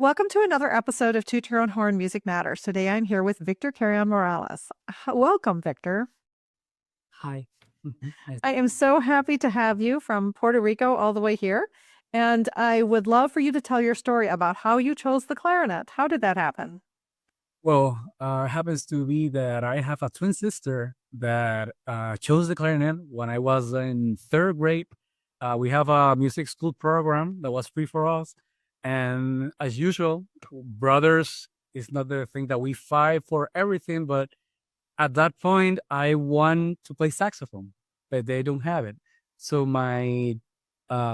Welcome to another episode of Toot Your Own Horn Music Matters. Today I'm here with Víctor Carrión Morales. Welcome, Victor. Hi. Nice. I am so happy to have you from Puerto Rico all the way here. And I would love for you to tell your story about how you chose the clarinet. How did that happen? Well, happens to be that I have a twin sister that chose the clarinet when I was in third grade. We have a music school program that was free for us. And as usual, brothers is not the thing that we fight for everything. But at that point, I want to play saxophone, but they don't have it. So my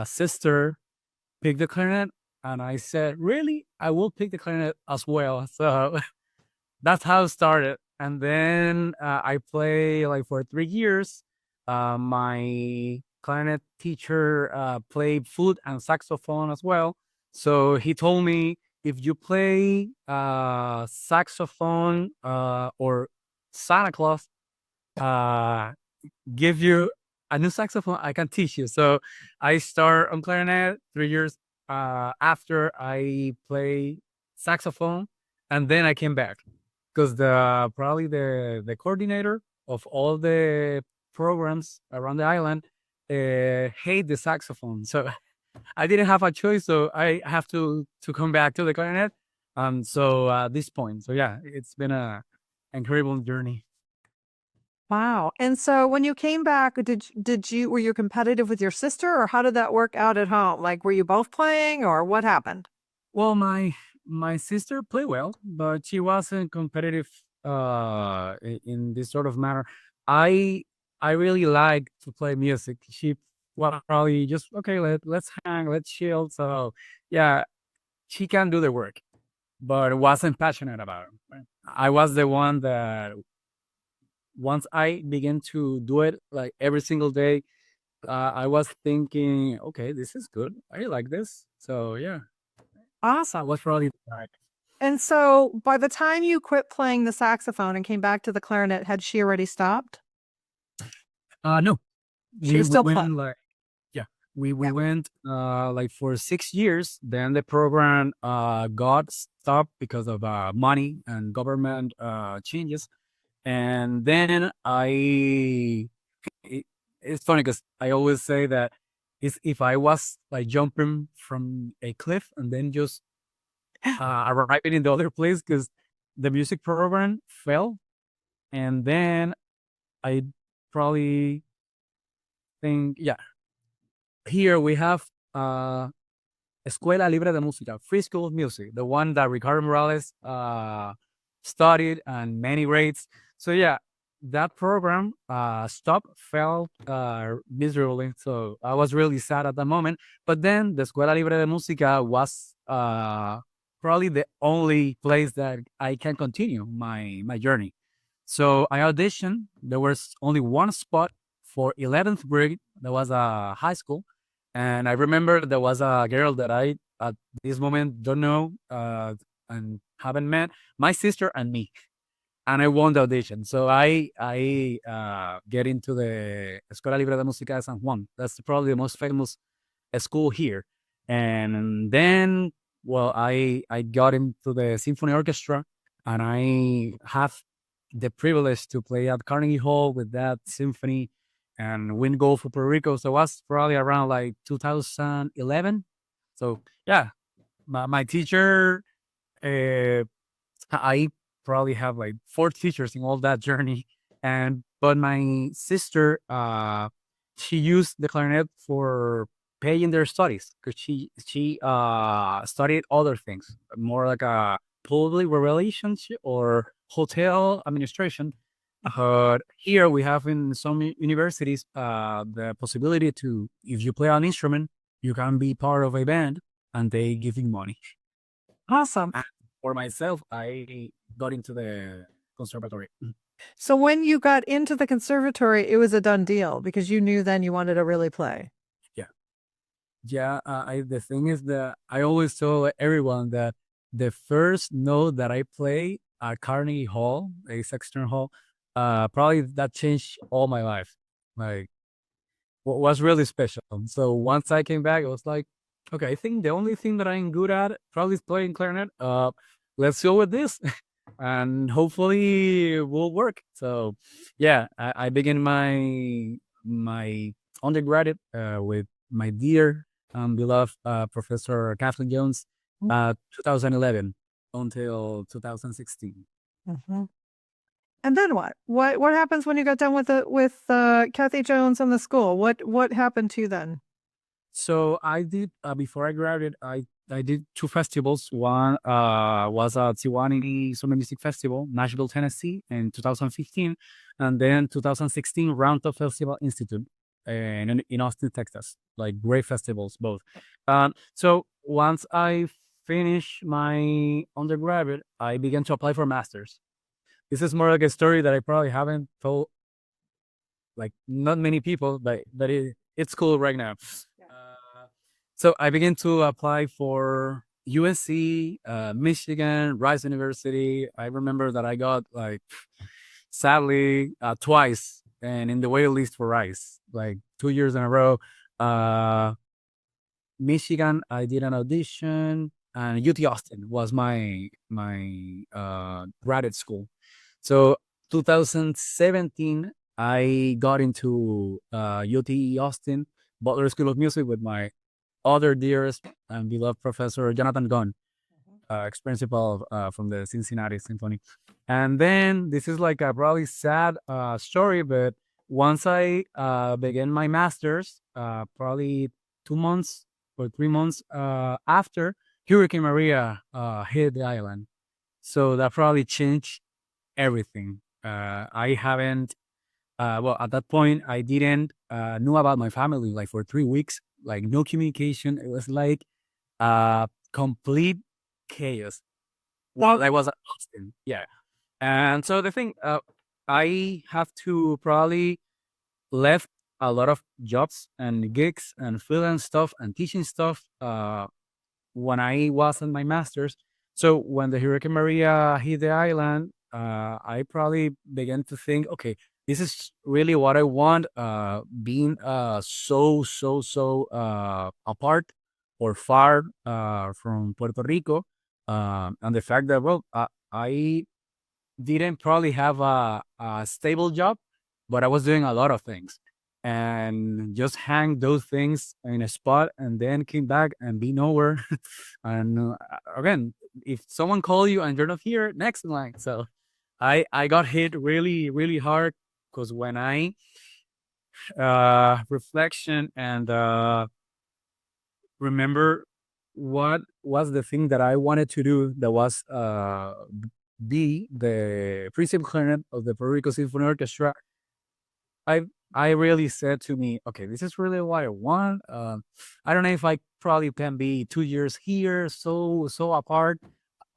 sister picked the clarinet, and I said, really? I will pick the clarinet as well. So that's how it started. And then I play like for 3 years. My clarinet teacher played flute and saxophone as well. So he told me, if you play saxophone or Santa Claus give you a new saxophone, I can teach you. So I start on clarinet 3 years after I play saxophone, and then I came back because probably the coordinator of all the programs around the island hate the saxophone. So I didn't have a choice, so I have to come back to the clarinet. So at this point, so yeah, it's been a incredible journey. Wow. And so when you came back, were you competitive with your sister, or how did that work out at home? Like, were you both playing, or what happened? Well, my sister played well, but she wasn't competitive in this sort of manner. I really like to play music. She was probably just okay. Let's hang, let's chill. So yeah, she can do the work, but wasn't passionate about it. Right? I was the one that once I began to do it like every single day, I was thinking, okay, this is good. I like this. So yeah, I Awesome. was probably right. And so by the time you quit playing the saxophone and came back to the clarinet, had she already stopped? No, She was still went playing. like yeah, we Yeah. went like for 6 years. Then the program got stopped because of money and government changes. And then it's funny because I always say that is if I was like jumping from a cliff and then just arriving in the other place because the music program fell, and then I probably think, yeah, here we have Escuela Libre de Música, Free School of Music, the one that Ricardo Morales studied and many grades. So yeah, that program stopped, fell miserably. So I was really sad at the moment. But then the Escuela Libre de Música was probably the only place that I can continue my journey. So I auditioned. There was only one spot for 11th grade. There was a high school. And I remember there was a girl that I, at this moment, don't know and haven't met, my sister and me. And I won the audition. So I get into the Escuela Libre de Música de San Juan. That's probably the most famous school here. And then, well, I got into the symphony orchestra, and I have the privilege to play at Carnegie Hall with that symphony and win gold for Puerto Rico. So it was probably around like 2011. So yeah, my teacher, I probably have like 4 teachers in all that journey. But my sister, she used the clarinet for paying their studies because she studied other things, more like a public relations or hotel administration. But here we have in some universities the possibility to, if you play an instrument, you can be part of a band and they give you money. Awesome. For myself, I got into the conservatory. So when you got into the conservatory, it was a done deal because you knew then you wanted to really play. Yeah, the thing is that I always tell everyone that the first note that I play at Carnegie Hall, a Sexton Hall, probably that changed all my life. Like, was really special. So once I came back, it was like, Okay, I think the only thing that I'm good at probably is playing clarinet. Let's go with this, and hopefully it will work. So, yeah, I begin my undergraduate with my dear beloved Professor Kathleen Jones, 2011 until 2016. Mhm. And then what? What happens when you got done with Kathy Jones in the school? What happened to you then? So I did before I graduated. I did two festivals. One was a Tijuana Summer Music Festival, Nashville, Tennessee, in 2015, and then 2016 Round Top Festival Institute in Austin, Texas. Like great festivals, both. So once I finished my undergraduate, I began to apply for masters. This is more like a story that I probably haven't told like not many people, but it's cool right now. So I began to apply for USC, Michigan, Rice University. I remember that I got like sadly twice and in the wait list for Rice, like 2 years in a row. Michigan, I did an audition, and UT Austin was my graduate school. So 2017, I got into UT Austin Butler School of Music with my other dearest and beloved professor Jonathan Gunn, ex-principal from the Cincinnati Symphony. And then this is like a probably sad story, but once I began my master's, probably 2 months or 3 months after, Hurricane Maria hit the island. So that probably changed everything. I haven't, well, at that point, I didn't know about my family like for 3 weeks, like no communication. It was like complete chaos. Well, I was at Austin, yeah. And so the thing, I have to probably left a lot of jobs and gigs and freelance stuff and teaching stuff when I was in my master's. So when the Hurricane Maria hit the island, I probably began to think, okay, this is really what I want. Being so apart or far from Puerto Rico, and the fact that well, I didn't probably have a stable job, but I was doing a lot of things and just hang those things in a spot and then came back and be nowhere. And again, if someone call you and you're not here, next in line. So I got hit really hard because when I reflection and remember what was the thing that I wanted to do that was be the principal clarinet of the Puerto Rico Symphony Orchestra. I I really said to me, okay, this is really what I want. I don't know if I probably can be 2 years here, so apart.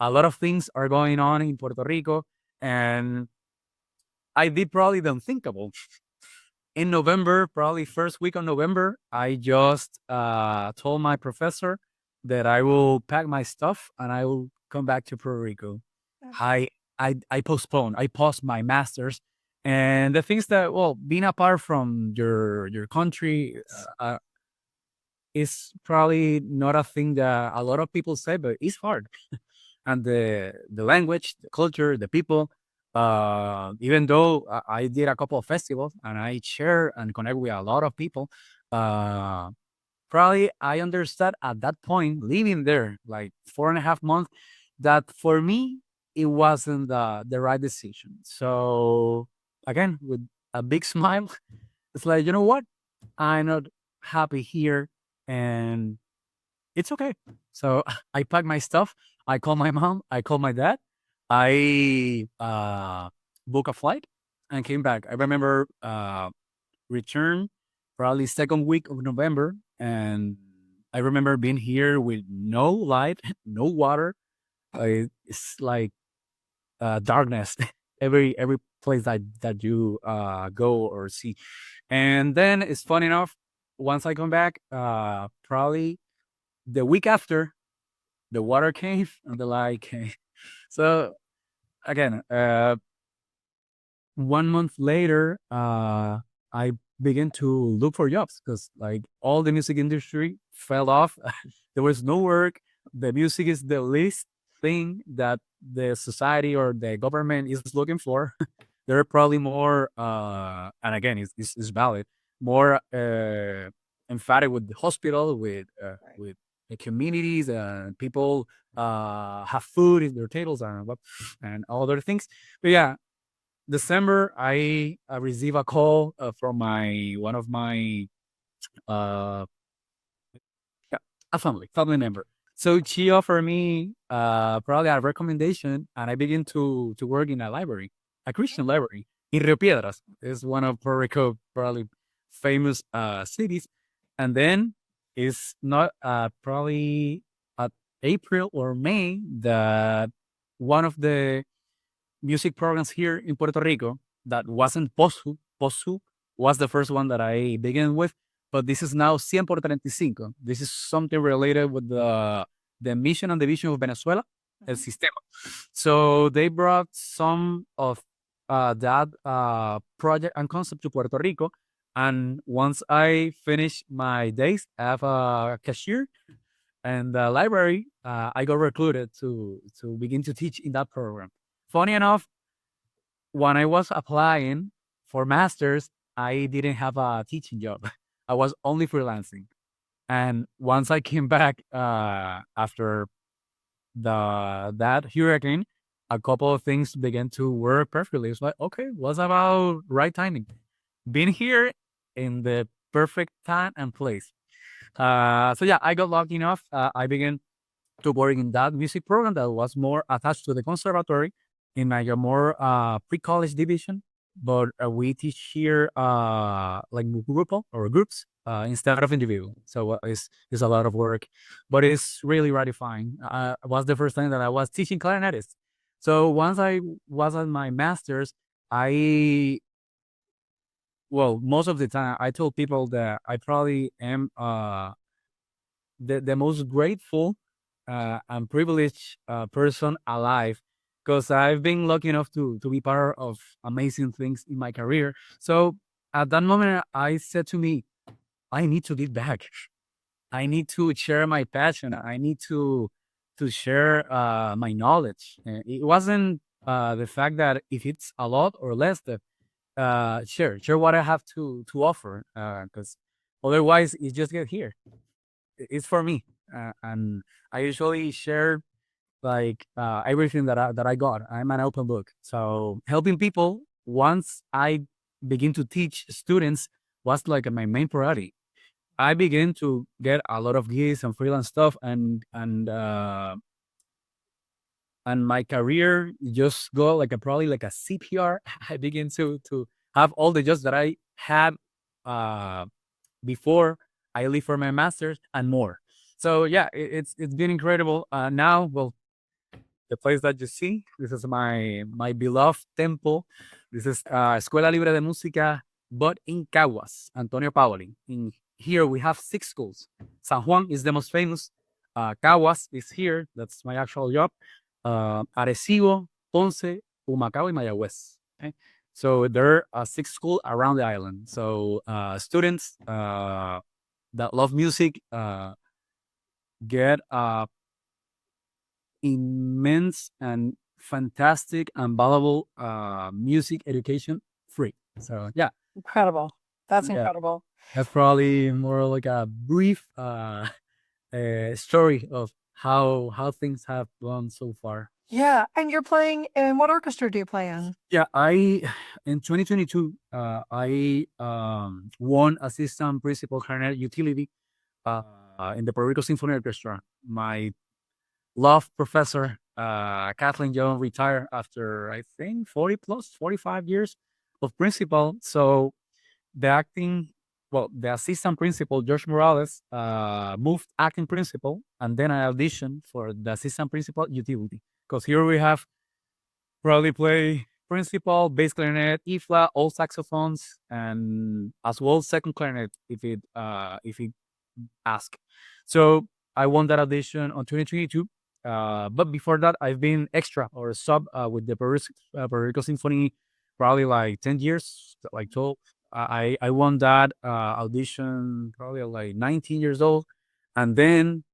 A lot of things are going on in Puerto Rico, and I did probably the unthinkable. In November, probably first week of November, I just told my professor that I will pack my stuff and I will come back to Puerto Rico. I I postponed. I paused my masters, and the things that well, being apart from your country is probably not a thing that a lot of people say, but it's hard. And the language, the culture, the people. Even though I did a couple of festivals and I share and connect with a lot of people, uh, probably I understood at that point, living there like 4.5 months, that for me it wasn't the right decision. So again, with a big smile, it's like you know what, I'm not happy here, and it's okay. So I packed my stuff. I called my mom. I called my dad. I booked a flight and came back. I remember return probably second week of November, and I remember being here with no light, no water. It's like darkness every place that you go or see. And then it's fun enough. Once I come back, probably the week after, the water came and the light came. So again, 1 month later, I began to look for jobs because like all the music industry fell off. There was no work. The music is the least thing that the society or the government is looking for. They're probably more, and again, it's valid, more emphatic with the hospital, Right. with the communities, and people have food in their tables and all other things. But yeah, December, I receive a call from my one of my uh, yeah, a family member. So she offered me probably a recommendation, and I begin to work in a library, a Christian library in Rio Piedras. It's one of Puerto Rico probably famous cities, and then it's not probably at April or May that one of the music programs here in Puerto Rico that wasn't POSU. POSU was the first one that I began with, but this is now 100 por 35. This is something related with the mission and the vision of Venezuela, el sistema. So they brought some of that project and concept to Puerto Rico. And once I finish my days, I have a cashier and the library. I got recruited to begin to teach in that program. Funny enough, when I was applying for masters, I didn't have a teaching job. I was only freelancing. And once I came back after the that hurricane, a couple of things began to work perfectly. It's like, okay, what's about right timing? Being here in the perfect time and place. So yeah, I got lucky enough. I began to work in that music program that was more attached to the conservatory in like a more pre-college division. But we teach here like grupal or groups instead of individual. So it's a lot of work, but it's really gratifying. It was the first time that I was teaching clarinetist. So once I was at my master's, I well most of the time I told people that I probably am the most grateful and privileged person alive because I've been lucky enough to be part of amazing things in my career. So at that moment, I said to me, I need to give back. I need to share my passion. I need to share my knowledge. It wasn't the fact that if it's a lot or less that share what I have to offer because otherwise it just get here it's for me, and I usually share like everything that I got. I'm an open book, so helping people once I begin to teach students was like my main priority. I begin to get a lot of gigs and freelance stuff, and my career just go like a probably like a CPR. I begin to have all the jobs that I had uh, before I leave for my master's and more. So yeah, it's been incredible. Now, well, the place that you see, this is my beloved temple. This is Escuela Libre de Música, but in Caguas, Antonio Paoli. In here we have 6 schools. San Juan is the most famous. Caguas is here. That's my actual job. Arecibo, Ponce, Humacao, and Mayagüez. Okay? So there are 6 schools around the island. So students that love music get immense and fantastic and valuable music education free. So yeah, Incredible. That's yeah, incredible. that's probably more like a brief story of how things have gone so far. Yeah. And you're playing in what orchestra do you play in? Yeah, I in 2022 I won assistant principal clarinet utility in the Puerto Rico Symphony Orchestra. My love professor Kathleen Young retired after I think 40 plus 45 years of principal. So the acting, well, the assistant principal George Morales moved acting principal, and then I auditioned for the assistant principal utility because here we have probably play principal, bass clarinet, E flat, all saxophones, and as well second clarinet if it ask. So I won that audition on 2022. But before that, I've been extra or sub with the Puerto Rico Symphony, probably like 10 years, like 12. I won that audition probably like 19 years old. And then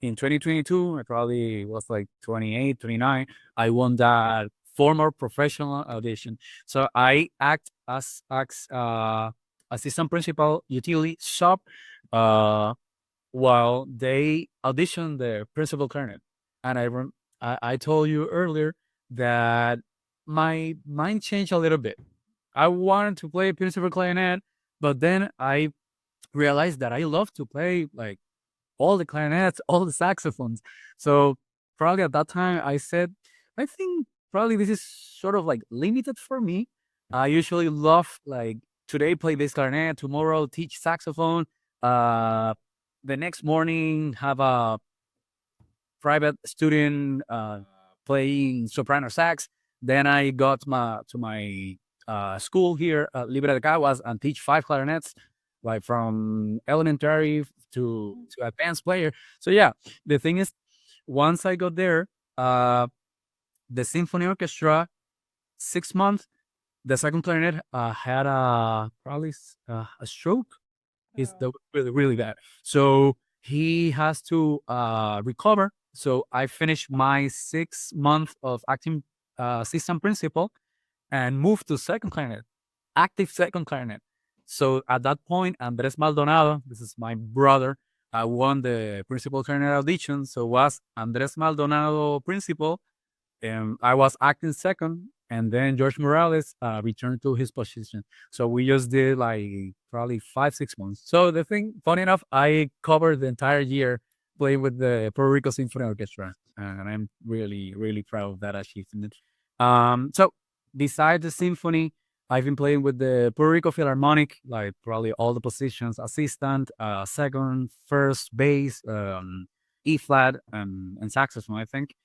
in 2022, I probably was like 28, 29. I won that former professional audition. So I act as assistant principal utility sub while they audition the principal clarinet. And I told you earlier that my mind changed a little bit. I wanted to play principal clarinet, but then I realized that I love to play like all the clarinets, all the saxophones. So probably at that time I said, I think probably this is sort of like limited for me. I usually love like today play this clarinet, tomorrow teach saxophone, the next morning have a private student playing soprano sax. Then I got to my school here at Libre de Caguas and teach 5 clarinets, like from elementary to advanced player. So yeah, the thing is, once I got there, the symphony orchestra, 6 months, the second clarinet had probably a stroke. It's really, really bad. So he has to recover. So I finished my 6 month of acting assistant principal and moved to second clarinet, active second clarinet. So at that point, Andres Maldonado, this is my brother, won the principal clarinet audition. So was Andres Maldonado principal, and I was acting second, and then George Morales returned to his position. So we just did like probably 5-6 months. So the thing, funny enough, I covered the entire year playing with the Puerto Rico Symphony Orchestra, and I'm really, really proud of that achievement. So besides the symphony, I've been playing with the Puerto Rico Philharmonic, like probably all the positions: assistant, second, first, bass, E flat, and saxophone, I think.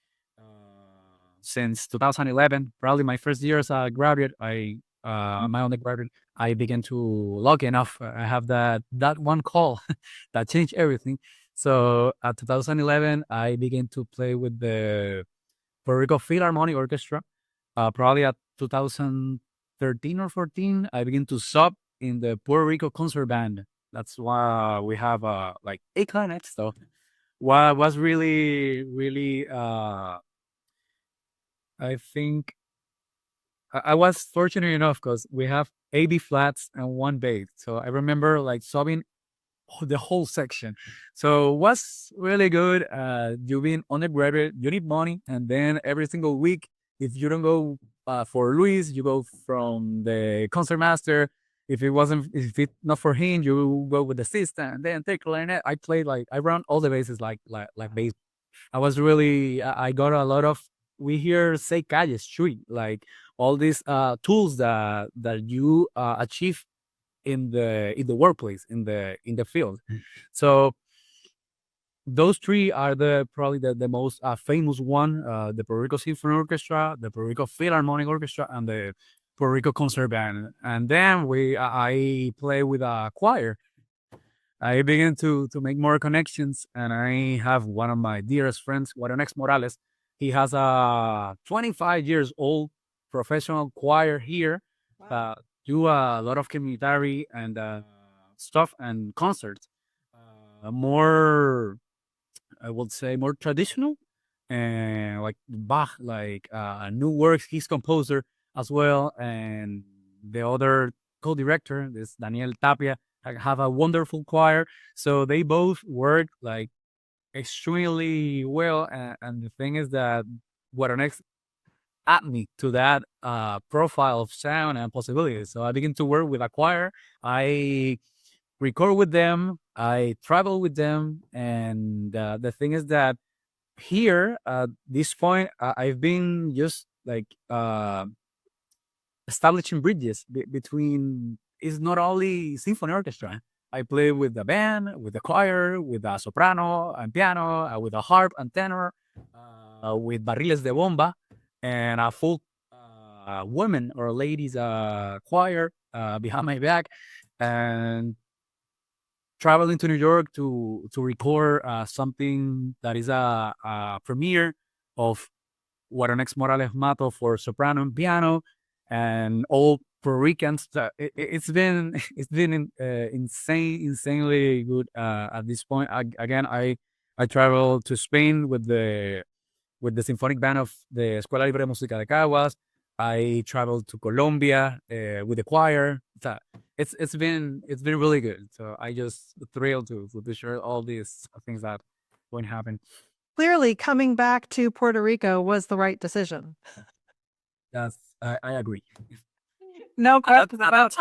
Since 2011, probably my first year as a graduate, my undergraduate, I began to lucky enough. I have that one call that changed everything. So at 2011, I began to play with the Puerto Rico Philharmonic Orchestra. Probably at 2013 or 14, I began to sub in the Puerto Rico concert band. That's why we have like 8 clarinets. So what was really, really I think I was fortunate enough because we have 80 flats and 1 bass. So I remember like subbing the whole section. So was really good. You being undergraduate, you need money, and then every single week, if you don't go for Luis, you go from the concertmaster. If it not for him, you go with the assistant, and then take clarinet. I played like I run all the bases like bass. I was really I got a lot of we here say calle street like all these tools that you achieve in the workplace in the field. So those 3 are the probably the most famous one: the Puerto Rico Symphony Orchestra, the Puerto Rico Philharmonic Orchestra, and the Puerto Rico Concert Band. And then I play with a choir. I began to make more connections, and I have one of my dearest friends, Guaronex Morales. He has a 25 years old professional choir here. Wow. Do a lot of community and stuff and concerts. More, I would say, more traditional and like Bach, like new works. He's composer as well, and the other co-director, this Daniel Tapia, have a wonderful choir. So they both work like extremely well. And the thing is that what our next add me to that profile of sound and possibilities. So I begin to work with a choir. I record with them. I travel with them. And the thing is that here at this point, I've been just like establishing bridges between. It's not only symphony orchestra. I play with the band, with the choir, with a soprano and piano, with a harp and tenor, with barriles de bomba, and a full women or ladies choir behind my back, and traveling to New York to record something that is a premiere of Guaronex Morales Mato for soprano and piano, and all Puerto Ricans. It's been insanely good at this point. I traveled to Spain with the symphonic band of the Escuela Libre de Música de Caguas. I traveled to Colombia with the choir. So it's been really good. So I just thrilled to share all these things that going to happen. Clearly, coming back to Puerto Rico was the right decision. I agree. No question At about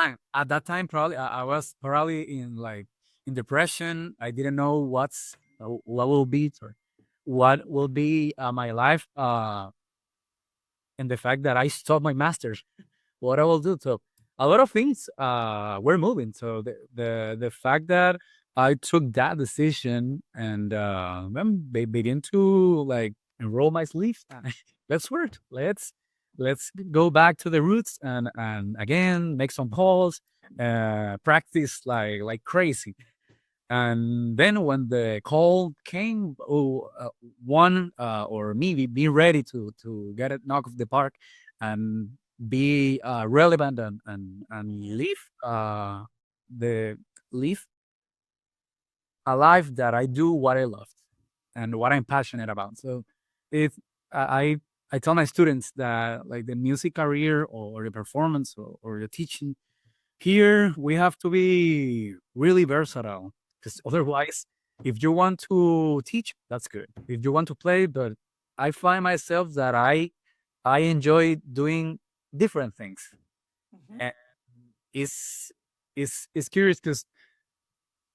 that time, probably I was probably in depression. I didn't know what will be or what will be my life. And the fact that I stopped my masters, what I will do. So a lot of things were moving. So the fact that I took that decision and then begin to like enroll my sleeves. Let's work. Let's go back to the roots and again make some calls, practice like crazy. And then when the call came, one or me be ready to get it knock off the park and be relevant and live the live a life that I do what I love and what I'm passionate about. So if I tell my students that like the music career or the performance or the teaching here we have to be really versatile because otherwise if you want to teach that's good if you want to play but I find myself that I enjoy doing different things and it's curious because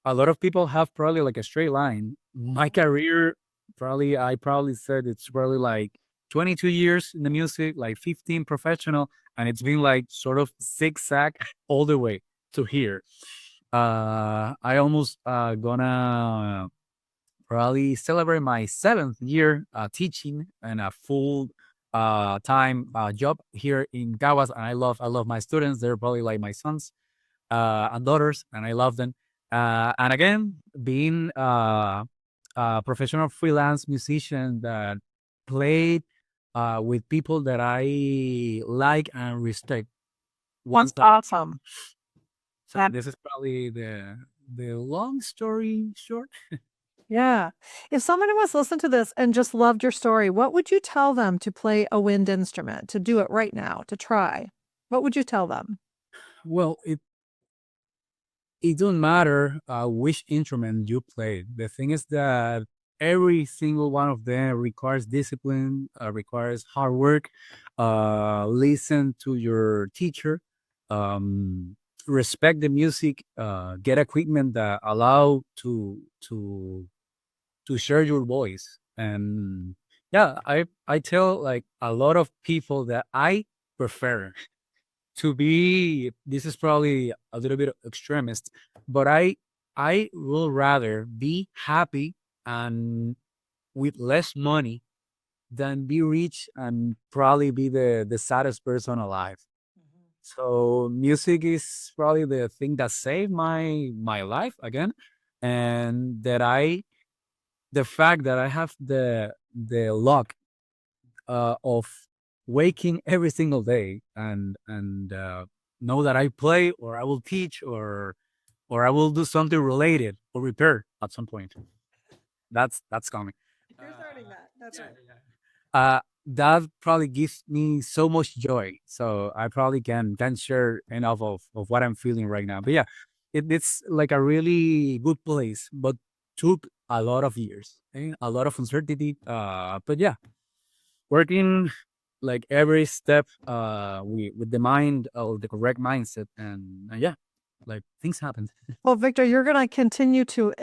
a lot of people have probably like a straight line my career I probably said it's probably like 22 years in the music like 15 professional and it's been like sort of zigzag all the way to here. I almost gonna probably celebrate my 7th year teaching and a full time job here in Caguas, and I love my students. They're probably like my sons and daughters, and I love them. And again, being a professional freelance musician that played with people that I like and respect. That's awesome. So this is probably the long story short. Yeah. If someone was listening to this and just loved your story, what would you tell them to play a wind instrument, to do it right now, to try? What would you tell them? Well, it don't matter which instrument you play. The thing is that every single one of them requires discipline, requires hard work. Listen to your teacher. Respect the music. Get equipment that allow to share your voice. And yeah, I tell like a lot of people that I prefer to be this is probably a little bit extremist, but I will rather be happy and with less money than be rich and probably be the saddest person alive. So music is probably the thing that saved my life again, and that the fact that I have the luck of waking every single day and know that I play or I will teach or I will do something related or repair at some point. That's coming. You're starting that. That's right. That probably gives me so much joy. So I probably can share enough of what I'm feeling right now. But yeah, it's like a really good place, but took a lot of years, a lot of uncertainty. But yeah, working like every step with the mind or the correct mindset and yeah, like things happen. Well, Victor, you're going to continue to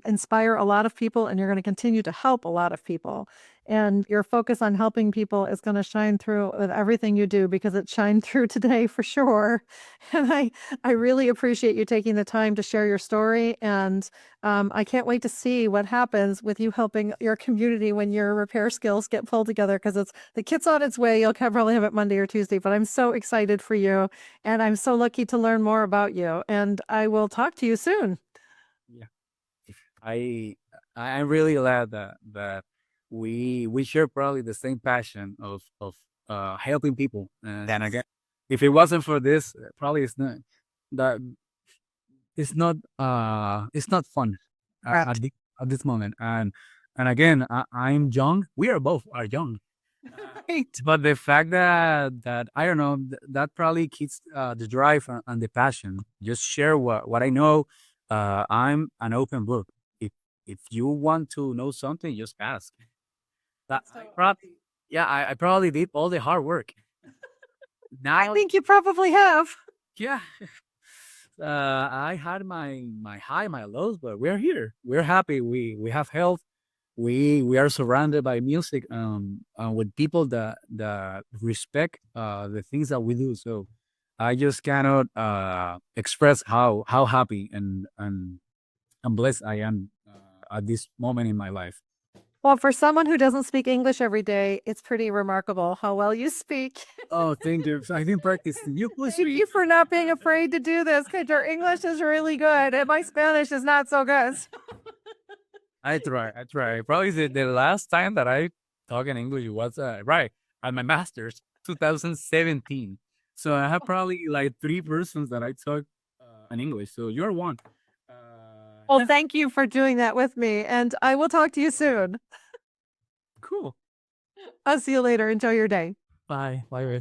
inspire a lot of people and you're going to continue to help a lot of people. And your focus on helping people is going to shine through with everything you do because it shined through today for sure. And I really appreciate you taking the time to share your story. And I can't wait to see what happens with you helping your community when your repair skills get pulled together because the kit's on its way. You'll probably have it Monday or Tuesday, but I'm so excited for you. And I'm so lucky to learn more about you. And I will talk to you soon. Yeah, I'm really glad that we share probably the same passion of helping people. And then again, If it wasn't for this, probably that it's not fun Correct. at this moment. And again, I'm young. We are both are young. Right. But the fact that I don't know, that probably keeps the drive and the passion. Just share what I know. I'm an open book. If you want to know something, just ask. That I probably, yeah, I probably did all the hard work. I Now, think you probably have. yeah, I had my high, my lows, but we're here. We're happy. We have health. We are surrounded by music, with people that respect the things that we do. So I just cannot express how happy and blessed I am at this moment in my life. Well, for someone who doesn't speak English every day, it's pretty remarkable how well you speak. Oh, thank you. I didn't practice. You push Thank me. you for not being afraid to do this because your English is really good and my Spanish is not so good. I try. I try. Probably the last time that I talk in English was right at my master's, 2017. So I have probably like 3 persons that I talk in English. So you're one. Well, thank you for doing that with me, and I will talk to you soon. Cool. I'll see you later. Enjoy your day. Bye. Bye.